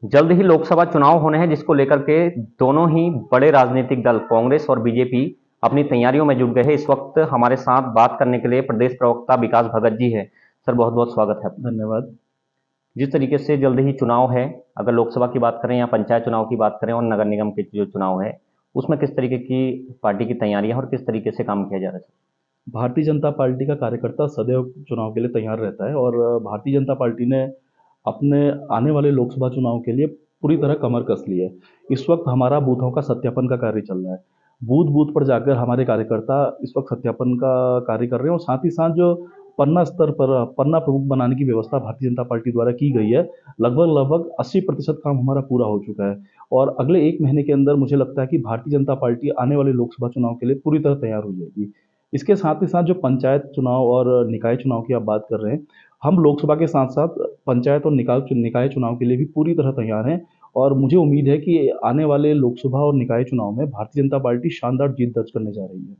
जल्द ही लोकसभा चुनाव होने हैं जिसको लेकर के दोनों ही बड़े राजनीतिक दल कांग्रेस और बीजेपी अपनी तैयारियों में जुट गए हैं। इस वक्त हमारे साथ बात करने के लिए प्रदेश प्रवक्ता विकास भगत जी है। सर, बहुत बहुत स्वागत है आपका। धन्यवाद। जिस तरीके से जल्द ही चुनाव है, अगर लोकसभा की बात करें या पंचायत चुनाव की बात करें और नगर निगम के जो चुनाव है, उसमें किस तरीके की पार्टी की तैयारियां और किस तरीके से काम किया जा रहा है? भारतीय जनता पार्टी का कार्यकर्ता सदैव चुनाव के लिए तैयार रहता है और भारतीय जनता पार्टी ने अपने आने वाले लोकसभा चुनाव के लिए पूरी तरह कमर कस ली है। इस वक्त हमारा बूथों का सत्यापन का कार्य चल रहा है। बूथ-बूथ पर जाकर हमारे कार्यकर्ता इस वक्त सत्यापन का कार्य कर रहे हैं और साथ ही साथ जो पन्ना स्तर पर पन्ना प्रमुख बनाने की व्यवस्था भारतीय जनता पार्टी द्वारा की गई है, लगभग-लगभग 80% काम हमारा पूरा हो चुका है और अगले 1 महीने के अंदर मुझे लगता है कि भारतीय जनता पार्टी आने वाले लोकसभा चुनाव के लिए पूरी तरह तैयार हो जाएगी। इसके साथ ही साथ जो पंचायत चुनाव और निकाय चुनाव की आप बात कर रहे हैं, हम लोकसभा के साथ-साथ पंचायत और निकाय चुनाव के लिए भी पूरी तरह तैयार हैं और मुझे उम्मीद है कि आने वाले लोकसभा और निकाय चुनाव में भारतीय जनता पार्टी शानदार जीत दर्ज करने जा रही है।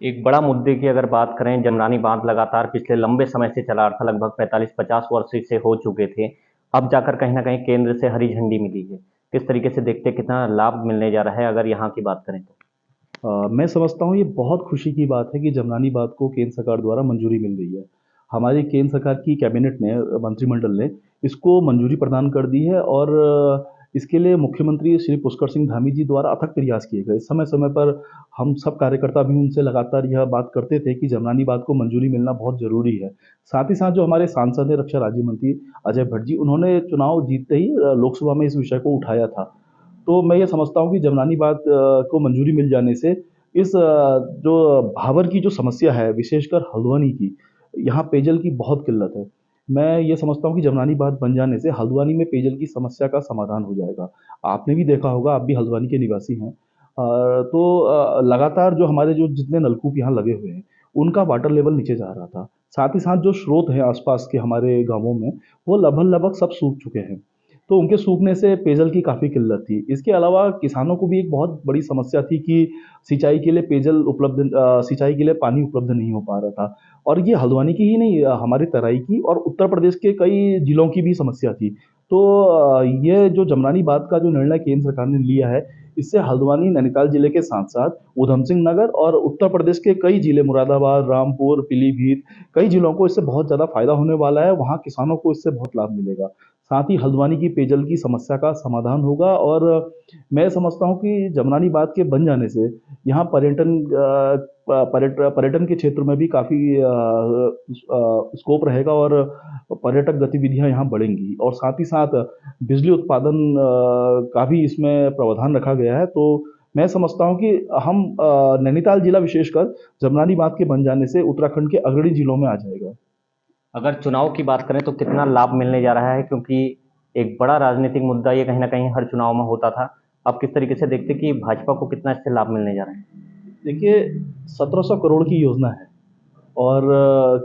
एक बड़ा मुद्दे की अगर बात करें, जमरानी बांध लगातार पिछले लंबे समय से चला आ रहा था, लगभग 45-50 वर्ष से हो चुके थे। अब जाकर कहीं न कहीं केंद्र से हरी झंडी मिली है। किस तरीके से देखते हैं, कितना लाभ मिलने जा रहा है अगर यहाँ की बात करें तो? मैं समझता हूँ ये बहुत खुशी की बात है कि जमनानी बांध को केंद्र सरकार द्वारा मंजूरी मिल गई है। हमारी केंद्र सरकार की कैबिनेट ने मंत्रिमंडल ने इसको मंजूरी प्रदान कर दी है और इसके लिए मुख्यमंत्री श्री पुष्कर सिंह धामी जी द्वारा अथक प्रयास किए गए। समय-समय पर हम सब कार्यकर्ता भी उनसे लगातार यह बात करते थे कि जमनानी बांध को मंजूरी मिलना बहुत ज़रूरी है। साथ ही साथ जो हमारे सांसद हैं, रक्षा राज्य मंत्री अजय भट्ट जी, उन्होंने चुनाव जीतते ही लोकसभा में इस विषय को उठाया था। तो मैं ये समझता हूँ कि जमनानी बांध को मंजूरी मिल जाने से इस जो भाबर की जो समस्या है, विशेषकर हल्द्वानी की, यहाँ पेयजल की बहुत किल्लत है। मैं ये समझता हूँ कि जमनानी बांध बन जाने से हल्द्वानी में पेयजल की समस्या का समाधान हो जाएगा। आपने भी देखा होगा, आप भी हल्द्वानी के निवासी हैं। तो लगातार जो हमारे जो जितने नलकूप यहाँ लगे हुए हैं, उनका वाटर लेवल नीचे जा रहा था। साथ ही साथ जो स्रोत हैं आस-पास के हमारे गाँवों में, वो लगभग-लगभग सब सूख चुके हैं। तो उनके सूखने से पेयजल की काफ़ी किल्लत थी। इसके अलावा किसानों को भी एक बहुत बड़ी समस्या थी कि सिंचाई के लिए सिंचाई के लिए पानी उपलब्ध नहीं हो पा रहा था और ये हल्द्वानी की ही नहीं, हमारी तराई की और उत्तर प्रदेश के कई जिलों की भी समस्या थी। तो ये जो जमनानी बांध का जो निर्णय केंद्र सरकार ने लिया है, इससे हल्द्वानी, नैनीताल जिले के साथ-साथ ऊधम सिंह नगर और उत्तर प्रदेश के कई जिले मुरादाबाद, रामपुर, पीलीभीत, कई जिलों को इससे बहुत ज़्यादा फ़ायदा होने वाला है। वहाँ किसानों को इससे बहुत लाभ मिलेगा। साथ ही हल्द्वानी की पेयजल की समस्या का समाधान होगा और मैं समझता हूँ कि जमनानी बांध के बन जाने से यहाँ पर्यटन के क्षेत्र में भी काफ़ी स्कोप रहेगा और पर्यटक गतिविधियाँ यहाँ बढ़ेंगी और साथ ही साथ बिजली उत्पादन का भी इसमें प्रावधान रखा गया है। तो मैं समझता हूँ कि हम नैनीताल जिला विशेषकर जमनानी बांध के बन जाने से उत्तराखंड के अग्रणी जिलों में आ जाएगा। अगर चुनाव की बात करें तो कितना लाभ मिलने जा रहा है, क्योंकि एक बड़ा राजनीतिक मुद्दा ये कहीं ना कहीं हर चुनाव में होता था। अब किस तरीके से देखते कि भाजपा को कितना इससे लाभ मिलने जा रहा है? देखिए, 1700 करोड़ की योजना है और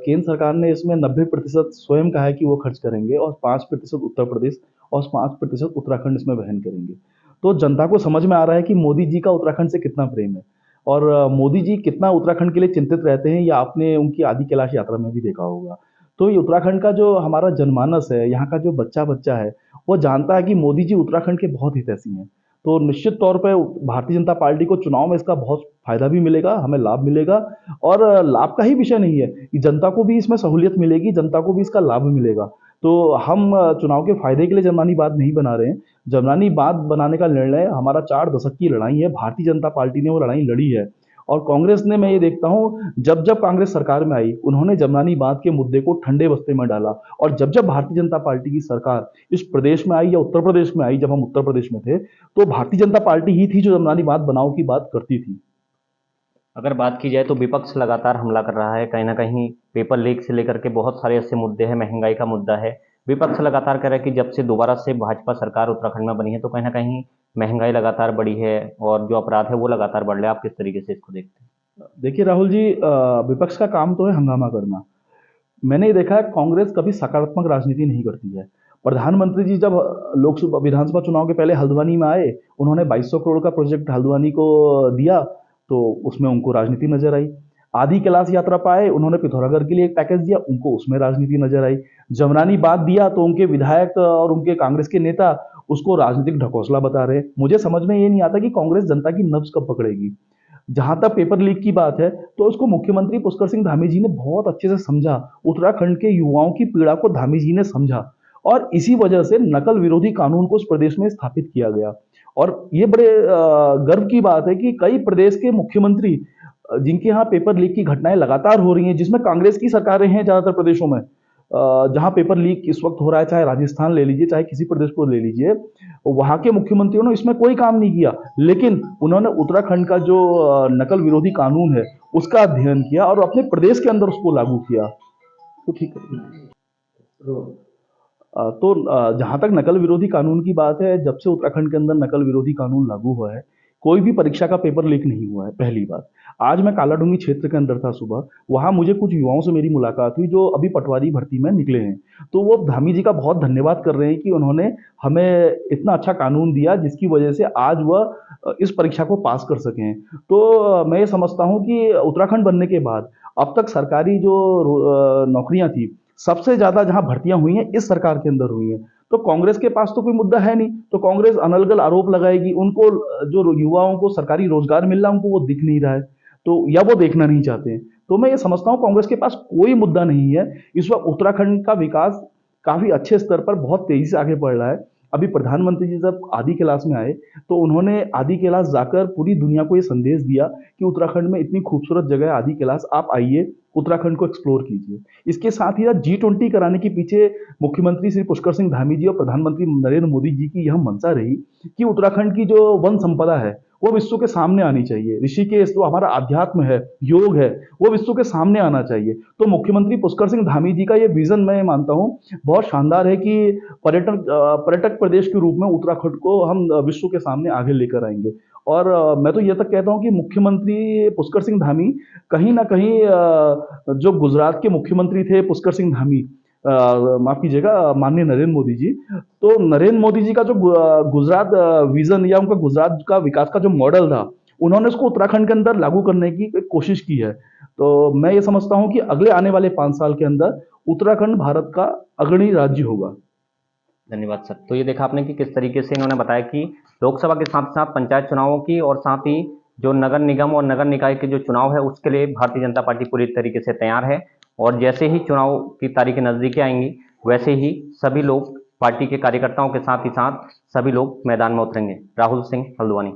केंद्र सरकार ने इसमें 90% स्वयं कहा है कि वो खर्च करेंगे और 5% उत्तर प्रदेश और 5% उत्तराखंड इसमें वहन करेंगे। तो जनता को समझ में आ रहा है कि मोदी जी का उत्तराखंड से कितना प्रेम है और मोदी जी कितना उत्तराखंड के लिए चिंतित रहते हैं, ये आपने उनकी आदि कैलाश यात्रा में भी देखा होगा। तो ये उत्तराखंड का जो हमारा जनमानस है, यहाँ का जो बच्चा-बच्चा है, वो जानता है कि मोदी जी उत्तराखंड के बहुत हितैषी हैं। तो निश्चित तौर पे भारतीय जनता पार्टी को चुनाव में इसका बहुत फ़ायदा भी मिलेगा, हमें लाभ मिलेगा और लाभ का ही विषय नहीं है कि जनता को भी इसमें सहूलियत मिलेगी, जनता को भी इसका लाभ मिलेगा। तो हम चुनाव के फ़ायदे के लिए जर्मनी बात नहीं बना रहे हैं। जर्मनी बात बनाने का निर्णय हमारा 4 दशक की लड़ाई है, भारतीय जनता पार्टी ने वो लड़ाई लड़ी है और कांग्रेस ने, मैं ये देखता हूँ, जब-जब कांग्रेस सरकार में आई, उन्होंने जर्मनी बात के मुद्दे को ठंडे बस्ते में डाला और जब-जब भारतीय जनता पार्टी की सरकार इस प्रदेश में आई या उत्तर प्रदेश में आई, जब हम उत्तर प्रदेश में थे, तो भारतीय जनता पार्टी ही थी जो जर्मनी बात बनाओ की बात करती थी। अगर बात की जाए तो विपक्ष लगातार हमला कर रहा है, कहीं ना कहीं पेपर लीक से लेकर के बहुत सारे ऐसे मुद्दे हैं, महंगाई का मुद्दा है। विपक्ष लगातार कह रहा है कि जब से दोबारा से भाजपा सरकार उत्तराखंड में बनी है तो कहीं ना कहीं महंगाई लगातार बढ़ी है और जो अपराध है वो लगातार बढ़ रहे हैं। आप किस तरीके से इसको देखते हैं? देखिए राहुल जी, विपक्ष का काम तो है हंगामा करना। मैंने ये देखा है, कांग्रेस कभी सकारात्मक राजनीति नहीं करती है। प्रधानमंत्री जी जब लोकसभा विधानसभा चुनाव के पहले हल्द्वानी में आए, उन्होंने 2200 करोड़ का प्रोजेक्ट हल्द्वानी को दिया, तो उसमें उनको राजनीति नजर आई। आदि कैलाश यात्रा पे आए, उन्होंने पिथौरागढ़ के लिए एक पैकेज दिया, उनको उसमें राजनीति नजर आई। जमरानी बात दिया तो उनके विधायक और उनके कांग्रेस के नेता उसको राजनीतिक ढकोसला बता रहे हैं। मुझे समझ में ये नहीं आता कि कांग्रेस जनता की नब्ज कब पकड़ेगी। जहां तक पेपर लीक की बात है, तो उसको मुख्यमंत्री पुष्कर सिंह धामी जी ने बहुत अच्छे से समझा। उत्तराखंड के युवाओं की पीड़ा को धामी जी ने समझा और इसी वजह से नकल विरोधी कानून को उस प्रदेश में स्थापित किया गया। और ये बड़े गर्व की बात है कि कई प्रदेश के मुख्यमंत्री जिनके यहाँ पेपर लीक की घटनाएं लगातार हो रही हैं, जिसमें कांग्रेस की सरकारें हैं ज्यादातर प्रदेशों में, जहां पेपर लीक इस वक्त हो रहा है, चाहे राजस्थान ले लीजिए, चाहे किसी प्रदेश को ले लीजिए, वहां के मुख्यमंत्रियों ने इसमें कोई काम नहीं किया, लेकिन उन्होंने उत्तराखंड का जो नकल विरोधी कानून है उसका अध्ययन किया और अपने प्रदेश के अंदर उसको लागू किया। तो ठीक है। तो जहां तक नकल विरोधी कानून की बात है, जब से उत्तराखंड के अंदर नकल विरोधी कानून लागू हुआ है, कोई भी परीक्षा का पेपर लीक नहीं हुआ है। पहली बात, आज मैं कालाडूंगी क्षेत्र के अंदर था सुबह, वहां मुझे कुछ युवाओं से मेरी मुलाकात हुई जो अभी पटवारी भर्ती में निकले हैं। तो वो धामी जी का बहुत धन्यवाद कर रहे हैं कि उन्होंने हमें इतना अच्छा कानून दिया जिसकी वजह से आज वह इस परीक्षा को पास कर सके हैं। तो मैं ये समझता हूँ कि उत्तराखंड बनने के बाद अब तक सरकारी जो नौकरियां थी, सबसे ज्यादा जहां भर्तियां हुई हैं इस सरकार के अंदर हुई हैं। तो कांग्रेस के पास तो कोई मुद्दा है नहीं, तो कांग्रेस अनलगल आरोप लगाएगी। उनको जो युवाओं को सरकारी रोजगार मिल रहा है उनको वो दिख नहीं रहा है, तो या वो देखना नहीं चाहते हैं। तो मैं ये समझता हूँ कांग्रेस के पास कोई मुद्दा नहीं है। इस वक्त उत्तराखंड का विकास काफी अच्छे स्तर पर बहुत तेजी से आगे बढ़ रहा है। अभी प्रधानमंत्री जी जब आदि कैलाश में आए तो उन्होंने आदि कैलाश जाकर पूरी दुनिया को ये संदेश दिया कि उत्तराखंड में इतनी खूबसूरत जगह है आदि कैलाश, आप आइए उत्तराखंड को एक्सप्लोर कीजिए। इसके साथ ही G20 कराने के पीछे मुख्यमंत्री श्री पुष्कर सिंह धामी जी और प्रधानमंत्री नरेंद्र मोदी जी की यह मंशा रही कि उत्तराखंड की जो वन संपदा है वो विश्व के सामने आनी चाहिए। ऋषिकेश जो हमारा अध्यात्म है, योग है, वो विश्व के सामने आना चाहिए। तो मुख्यमंत्री पुष्कर सिंह धामी जी का ये विजन मैं मानता हूँ बहुत शानदार है कि पर्यटक प्रदेश के रूप में उत्तराखंड को हम विश्व के सामने आगे लेकर आएंगे। और मैं तो ये तक कहता हूँ कि मुख्यमंत्री पुष्कर सिंह धामी कहीं ना कहीं जो गुजरात के मुख्यमंत्री थे पुष्कर सिंह धामी, माफ कीजिएगा, माननीय नरेंद्र मोदी जी, तो नरेंद्र मोदी जी का जो गुजरात विजन या उनका गुजरात का विकास का जो मॉडल था, उन्होंने उसको उत्तराखंड के अंदर लागू करने की कोशिश की है। तो मैं ये समझता हूँ कि अगले आने वाले 5 साल के अंदर उत्तराखंड भारत का अग्रणी राज्य होगा। धन्यवाद सर। तो ये देखा आपने कि किस तरीके से इन्होंने बताया कि लोकसभा के साथ साथ पंचायत चुनावों की और साथ ही जो नगर निगम और नगर निकाय के जो चुनाव है उसके लिए भारतीय जनता पार्टी पूरी तरीके से तैयार है। और जैसे ही चुनाव की तारीखें नज़दीक आएंगी वैसे ही सभी लोग पार्टी के कार्यकर्ताओं के साथ ही साथ सभी लोग मैदान में उतरेंगे। राहुल सिंह हल्द्वानी।